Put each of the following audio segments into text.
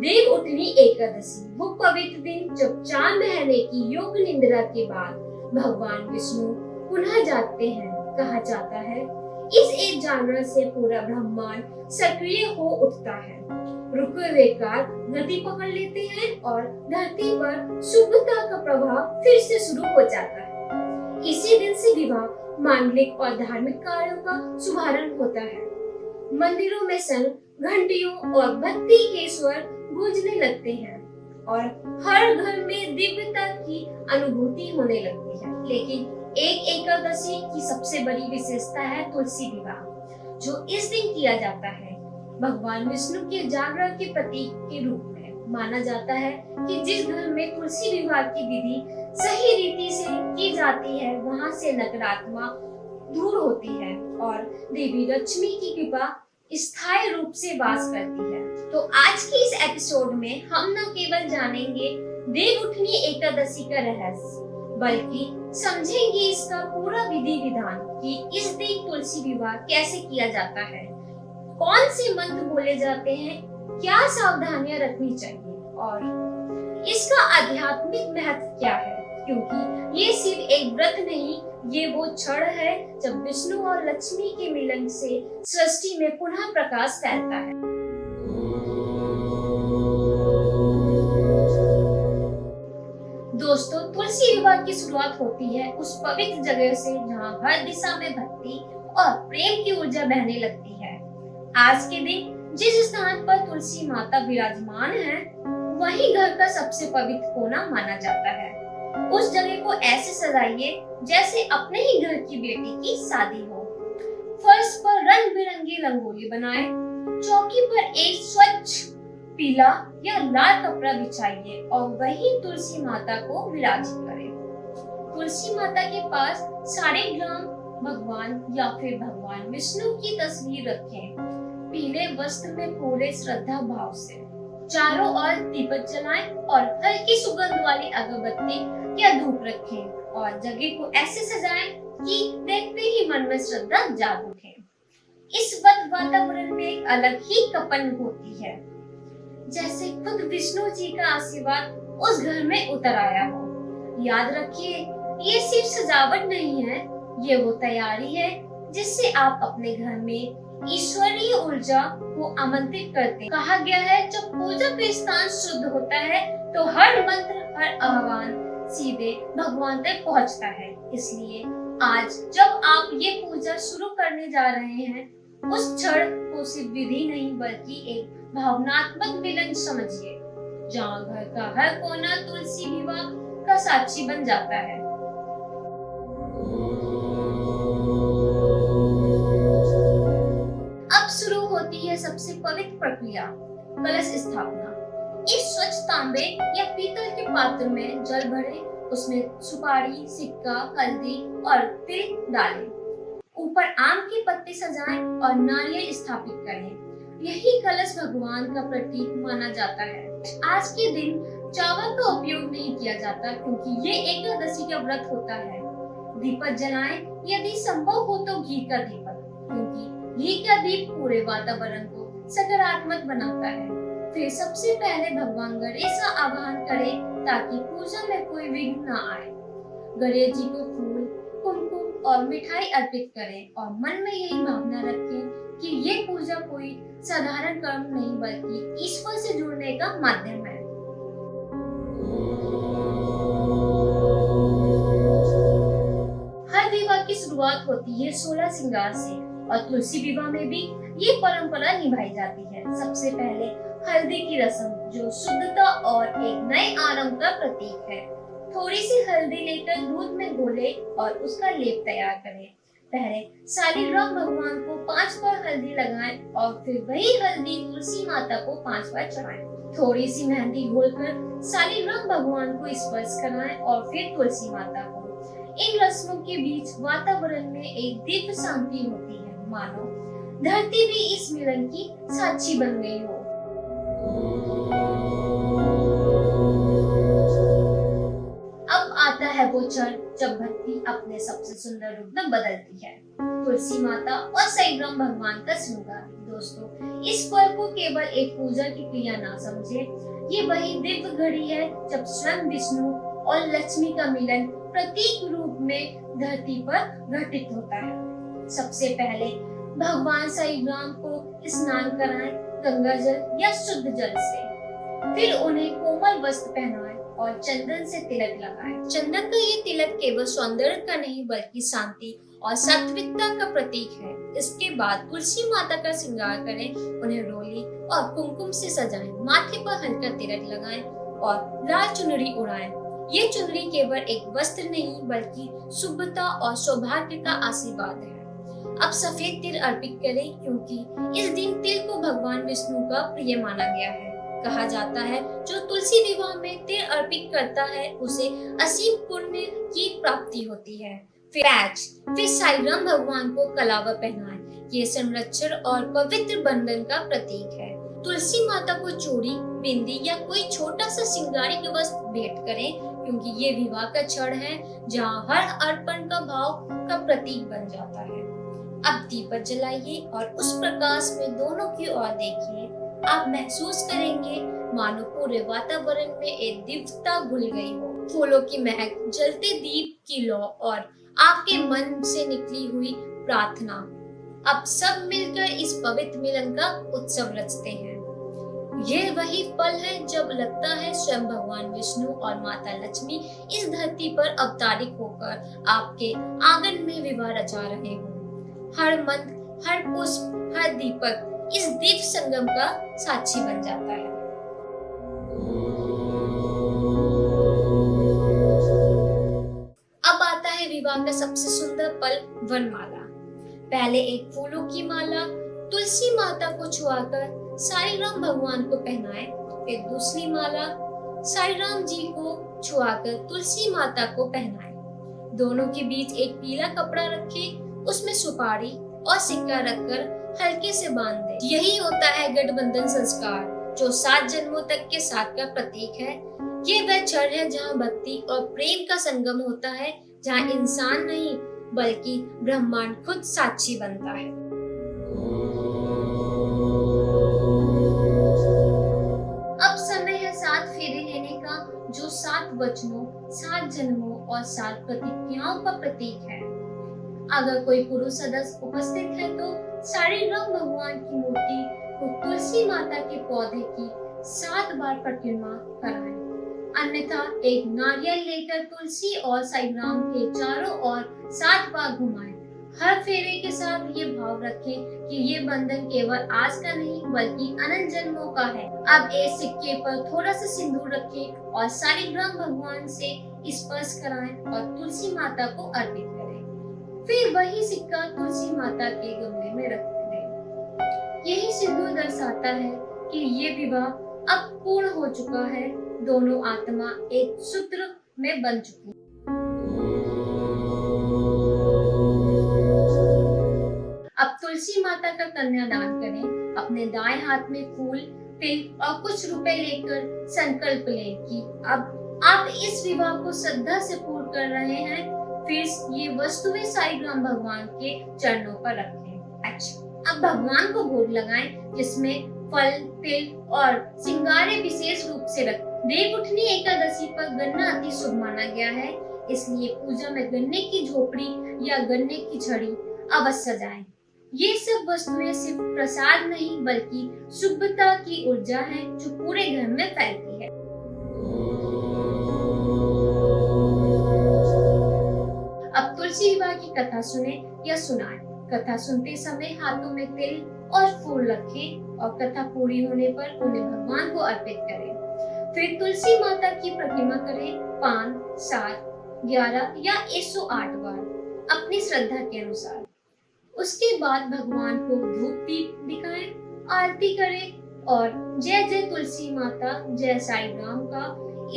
देव उठनी एकादशी, वो पवित्र दिन जब चांद रहने की योग निंद्रा के बाद भगवान विष्णु पुनः जागते हैं। कहा जाता है इस एक जागरण से पूरा ब्रह्मांड सक्रिय हो उठता है। रुके हुए काल गति पकड़ लेते हैं और धरती पर शुभता का प्रभाव फिर से शुरू हो जाता है। इसी दिन से विवाह, मांगलिक और धार्मिक कार्यों का शुभारंभ होता है। मंदिरों में संग, घंटियों और भक्ति के स्वर गूंजने लगते हैं और हर घर में दिव्यता की अनुभूति होने लगती है। लेकिन एक एकादशी की सबसे बड़ी विशेषता है तुलसी विवाह, जो इस दिन किया जाता है। भगवान विष्णु के जागरण के प्रतीक के रूप में माना जाता है कि जिस घर में तुलसी विवाह की विधि सही रीति से की जाती है, वहां से नकारात्मक दूर होती है और देवी लक्ष्मी की कृपा स्थायी रूप से वास करती है। तो आज की इस एपिसोड में हम न केवल जानेंगे देव उठनी एकादशी का रहस्य, बल्कि समझेंगे इसका पूरा विधि विधान कि इस दिन तुलसी विवाह कैसे किया जाता है, कौन से मंत्र बोले जाते हैं, क्या सावधानियां रखनी चाहिए और इसका आध्यात्मिक महत्व क्या है। क्योंकि ये सिर्फ एक व्रत नहीं, ये वो क्षण है जब विष्णु और लक्ष्मी के मिलन से सृष्टि में पुनः प्रकाश फैलता है। दोस्तों, तुलसी विवाह की शुरुआत होती है उस पवित्र जगह से जहाँ हर दिशा में भक्ति और प्रेम की ऊर्जा बहने लगती है। आज के दिन जिस स्थान पर तुलसी माता विराजमान है, वही घर का सबसे पवित्र कोना माना जाता है। उस जगह को ऐसे सजाइए जैसे अपने ही घर की बेटी की शादी हो। फर्श पर रंग बिरंगी रंगोली बनाएं, चौकी पर एक स्वच्छ पीला या लाल कपड़ा बिछाइए और वही तुलसी माता को विराजित करें। तुलसी माता के पास सारे ग्राम भगवान या फिर भगवान विष्णु की तस्वीर रखें। पीले वस्त्र में पूरे श्रद्धा भाव से चारों ओर दीपक जलाएं और हल्की सुगंध वाली अगरबत्ती या धूप रखें और जगह को ऐसे सजाएं कि देखते ही मन में श्रद्धा जाग उठे। इस वातावरण में एक अलग ही कपन होती है, जैसे खुद विष्णु जी का आशीर्वाद उस घर में उतर आया हो। याद रखिए, ये सिर्फ सजावट नहीं है, ये वो तैयारी है जिससे आप अपने घर में ईश्वरीय ऊर्जा को आमंत्रित करते हैं। कहा गया है जब पूजा का स्थान शुद्ध होता है तो हर मंत्र, हर आह्वान सीधे भगवान तक पहुंचता है। इसलिए आज जब आप ये पूजा शुरू करने जा रहे हैं, उस क्षण को सिर्फ विधि नहीं बल्कि एक भावनात्मक मिलन समझिए, जहाँ घर का हर कोना तुलसी विवाह का साक्षी बन जाता है। अब शुरू होती है सबसे पवित्र प्रक्रिया, कलश स्थापना। इस स्वच्छ तांबे या पीतल के पात्र में जल भरें, उसमें सुपारी, सिक्का, हल्दी और तिल डालें। ऊपर आम के पत्ते सजाएं और नारियल स्थापित करें। यही कलश भगवान का प्रतीक माना जाता है। आज के दिन चावल का उपयोग नहीं किया जाता क्योंकि ये एकादशी का व्रत होता है। दीपक जलाएं, यदि संभव हो तो घी का दीपक, क्योंकि घी का दीप पूरे वातावरण को सकारात्मक बनाता है। फिर सबसे पहले भगवान गणेश का आह्वान करें ताकि पूजा में कोई विघ्न न आए। गणेश जी को फूल, कुमकुम और मिठाई अर्पित करें और मन में यही भावना रखें कि ये पूजा कोई साधारण कर्म नहीं बल्कि ईश्वर से जुड़ने का माध्यम है। हर विवाह की शुरुआत होती है 16 श्रृंगार से और तुलसी विवाह में भी ये परंपरा निभाई जाती है। सबसे पहले हल्दी की रस्म, जो शुद्धता और एक नए आरंभ का प्रतीक है। थोड़ी सी हल्दी लेकर दूध में घोले और उसका लेप तैयार करें। पहले शालिग्राम भगवान को 5 बार हल्दी लगाएं और फिर वही हल्दी तुलसी माता को 5 बार चढ़ाएं। थोड़ी सी मेहंदी घोलकर शालिग्राम भगवान को स्पर्श कराएं और फिर तुलसी माता को। इन रस्मों के बीच वातावरण में एक दिव्य शांति होती है, मानो धरती भी इस मिलन की साक्षी बन गई हो। अब आता है वो क्षण जब भक्ति अपने सबसे सुंदर रूप में बदलती है। तुलसी माता और साईं भगवान का श्रृंगार। दोस्तों, इस पल को केवल एक पूजा की क्रिया ना समझे, ये वही दिव्य घड़ी है जब स्वयं विष्णु और लक्ष्मी का मिलन प्रतीक रूप में धरती पर घटित होता है। सबसे पहले भगवान साईं को स्नान कराएं गंगा जल या शुद्ध जल से, फिर उन्हें कोमल वस्त्र पहनाएं और चंदन से तिलक लगाएं। चंदन का ये तिलक केवल सौंदर्य का नहीं बल्कि शांति और सात्विकता का प्रतीक है। इसके बाद तुलसी माता का श्रृंगार करें, उन्हें रोली और कुमकुम से सजाएं, माथे पर हल्का तिलक लगाएं और लाल चुनरी उड़ाएं। ये चुनरी केवल एक वस्त्र नहीं बल्कि शुभता और सौभाग्य का आशीर्वाद है। अब सफेद तिल अर्पित करें क्योंकि इस दिन तिल को भगवान विष्णु का प्रिय माना गया है। कहा जाता है जो तुलसी विवाह में तिल अर्पित करता है उसे असीम पुण्य की प्राप्ति होती है। फिर साईं भगवान को कलावा पहनाएं। ये संरक्षण और पवित्र बंधन का प्रतीक है। तुलसी माता को चूड़ी, बिंदी या कोई छोटा सा श्रृंगारिक वस्त्र भेंट करें क्योंकि ये विवाह का क्षण है जहाँ हर अर्पण का भाव का प्रतीक बन जाता है। अब दीपक जलाइए और उस प्रकाश में दोनों की ओर देखिए। आप महसूस करेंगे मानो पूरे वातावरण में एक दिव्यता घुल गई हो। फूलों की महक, जलते दीप की लौ और आपके मन से निकली हुई प्रार्थना, अब सब मिलकर इस पवित्र मिलन का उत्सव रचते हैं। ये वही पल है जब लगता है स्वयं भगवान विष्णु और माता लक्ष्मी इस धरती पर अवतारित होकर आपके आंगन में विवाह रचा रहे हो। हर मंत्र, हर पुष्प, हर दीपक इस दिव्य संगम का साक्षी बन जाता है। अब आता है विवाह का सबसे सुंदर पल, वरमाला। पहले एक फूलों की माला तुलसी माता को छुआकर साईं भगवान को पहनाएं, फिर दूसरी माला साईं जी को छुआकर तुलसी माता को पहनाएं। दोनों के बीच एक पीला कपड़ा रखें, उसमें सुपारी और सिक्का रखकर हल्के से बांध दें। यही होता है गठबंधन संस्कार जो 7 जन्मों तक के साथ का प्रतीक है। ये वह क्षण है जहाँ भक्ति और प्रेम का संगम होता है, जहाँ इंसान नहीं बल्कि ब्रह्मांड खुद साक्षी बनता है। अब समय है 7 फेरे लेने का, जो 7 वचनों, 7 जन्मों और 7 प्रतिज्ञाओं का प्रतीक है। अगर कोई पुरुष सदस्य उपस्थित है तो साईं भगवान की मूर्ति को तुलसी माता के पौधे की 7 बार परिक्रमा कराएं। अन्यथा एक नारियल लेकर तुलसी और साईं के चारों ओर 7 बार घुमाएं। हर फेरे के साथ ये भाव रखें कि ये बंधन केवल आज का नहीं बल्कि अनंत जन्मों का है। अब एक सिक्के पर थोड़ा सा सिंदूर रखें और साईं भगवान से स्पर्श कराएं और तुलसी माता को अर्पित करें। फिर वही सिक्का तुलसी माता के गमले में रख दें। यही सिंदूर दर्शाता है कि ये विवाह अब पूर्ण हो चुका है। दोनों आत्मा एक सूत्र में बन चुकी है। अब तुलसी माता का कन्यादान करें। अपने दाएं हाथ में फूल, तिल और कुछ रुपए लेकर संकल्प लें कि अब आप इस विवाह को श्रद्धा से पूर्ण कर रहे हैं। फिर ये वस्तुएं साईं भगवान के चरणों पर रखें। अच्छा, अब भगवान को भोग लगाएं जिसमें फल, तिल और सिंगारे विशेष रूप से रखें। देवउठनी एकादशी पर गन्ना अति शुभ माना गया है, इसलिए पूजा में गन्ने की झोपड़ी या गन्ने की छड़ी अवश्य सजाएं। ये सब वस्तुएं सिर्फ प्रसाद नहीं बल्कि शुभता की ऊर्जा है जो पूरे घर में फैलती है। अब तुलसी विवाह की कथा सुने या सुनाएं। कथा सुनते समय हाथों में तिल और फूल रखें और कथा पूरी होने पर उन्हें भगवान को अर्पित करें। फिर तुलसी माता की प्रतिमा करें 5, 7, 11 या 108 बार अपनी श्रद्धा के अनुसार। उसके बाद भगवान को धूप दीप दिखाएं, आरती करें और जय जय तुलसी माता, जय साईं का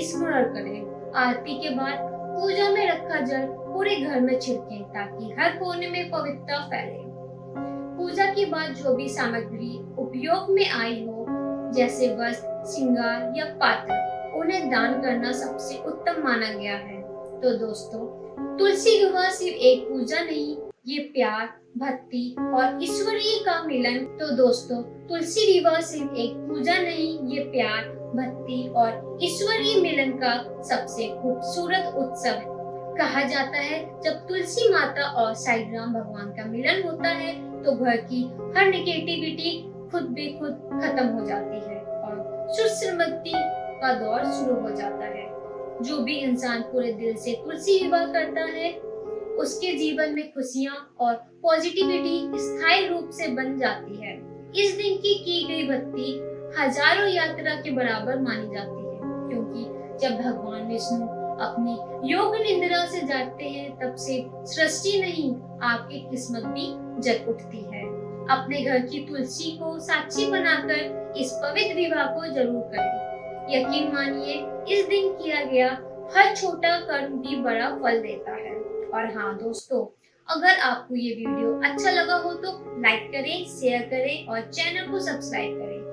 स्मरण करें। आरती के बाद पूजा में रखा जल पूरे घर में छिड़कें ताकि हर कोने में पवित्रता फैले। पूजा के बाद जो भी सामग्री उपयोग में आई हो, जैसे वस्त्र, श्रृंगार या पात्र, उन्हें दान करना सबसे उत्तम माना गया है। तो दोस्तों, तुलसी विवाह सिर्फ एक पूजा नहीं, ये प्यार, भक्ति और ईश्वरीय का मिलन। तो दोस्तों, तुलसी विवाह सिर्फ एक पूजा नहीं, ये प्यार, भक्ति और ईश्वरीय मिलन का सबसे खूबसूरत उत्सव है। कहा जाता है, जब तुलसी माता और साईं राम भगवान का मिलन होता है तो घर की हर नेगेटिविटी खुद बे खुद खत्म हो जाती है और सुख समृद्धि का दौर शुरू हो जाता है। जो भी इंसान पूरे दिल से तुलसी विवाह करता है, उसके जीवन में खुशियां और पॉजिटिविटी स्थायी रूप से बन जाती है। इस दिन की गई भक्ति हजारों यात्रा के बराबर मानी जाती है, क्योंकि जब भगवान विष्णु अपनी योग निद्रा से जागते हैं, तब से सृष्टि नहीं, आपकी किस्मत भी जग उठती है। अपने घर की तुलसी को साक्षी बनाकर इस पवित्र विवाह को जरूर करें। यकीन मानिए, इस दिन किया गया हर छोटा कर्म भी बड़ा फल देता है। और हाँ दोस्तों, अगर आपको ये वीडियो अच्छा लगा हो तो लाइक करें, शेयर करें और चैनल को सब्सक्राइब करें।